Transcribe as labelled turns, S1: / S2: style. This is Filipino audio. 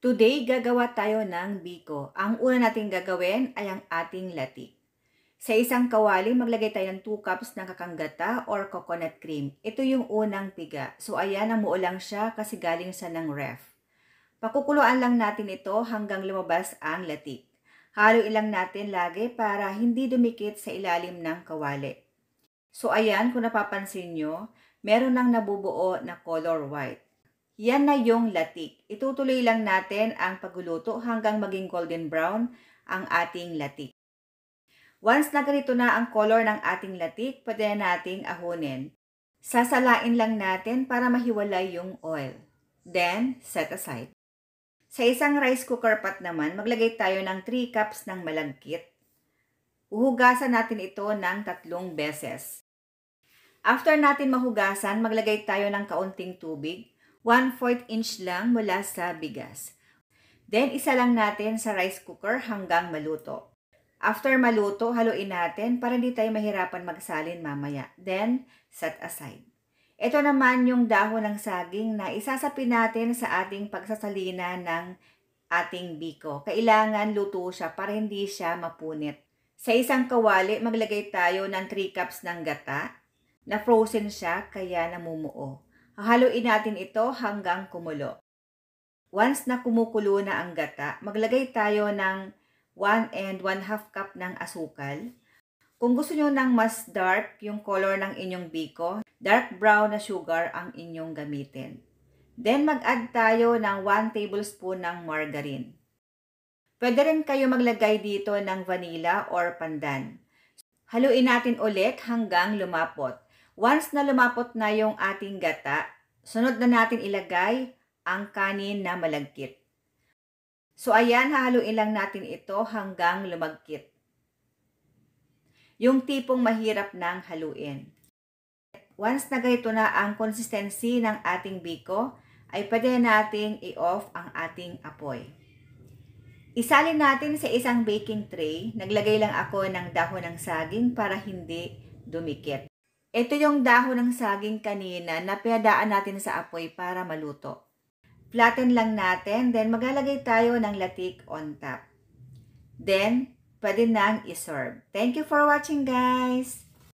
S1: Today, gagawa tayo ng biko. Ang una nating gagawin ay ang ating latik. Sa isang kawali, maglagay tayo ng 2 cups ng kakanggata or coconut cream. Ito yung unang piga. So ayan, namuo lang siya kasi galing siya ng ref. Pakukuluan lang natin ito hanggang lumabas ang latik. Haluin lang natin lagi para hindi dumikit sa ilalim ng kawali. So ayan, kung napapansin nyo, meron nang nabubuo na color white. Yan na yung latik. Itutuloy lang natin ang pagluluto hanggang maging golden brown ang ating latik. Once na ganito na ang color ng ating latik, pwede na nating ahunin. Sasalain lang natin para mahiwalay yung oil. Then, set aside. Sa isang rice cooker pot naman, maglagay tayo ng 3 cups ng malagkit. Uhugasan natin ito ng 3 beses. After natin mahugasan, maglagay tayo ng kaunting tubig. 1/4 inch lang mula sa bigas. Then, isa lang natin sa rice cooker hanggang maluto. After maluto, haluin natin para hindi tayo mahirapan magsalin mamaya. Then, set aside. Ito naman yung dahon ng saging na isasapin natin sa ating pagsasalina ng ating biko. Kailangan luto siya para hindi siya mapunit. Sa isang kawali, maglagay tayo ng 3 cups ng gata na frozen siya kaya namumuo. Hahaluin natin ito hanggang kumulo. Once na kumukulo na ang gata, maglagay tayo ng 1 1/2 cup ng asukal. Kung gusto nyo ng mas dark yung color ng inyong biko, dark brown na sugar ang inyong gamitin. Then mag-add tayo ng 1 tablespoon ng margarine. Pwede rin kayo maglagay dito ng vanilla or pandan. Haluin natin ulit hanggang lumapot. Once na lumapot na yung ating gata, sunod na natin ilagay ang kanin na malagkit. So ayan, hahaluin lang natin ito hanggang lumagkit. Yung tipong mahirap nang haluin. Once na ganito na ang consistency ng ating biko, ay pwede nating i-off ang ating apoy. Isalin natin sa isang baking tray. Naglagay lang ako ng dahon ng saging para hindi dumikit. Ito yung dahon ng saging kanina na pinadaan natin sa apoy para maluto. Flatten lang natin, then maglalagay tayo ng latik on top. Then, pwede nang i-serve. Thank you for watching, guys!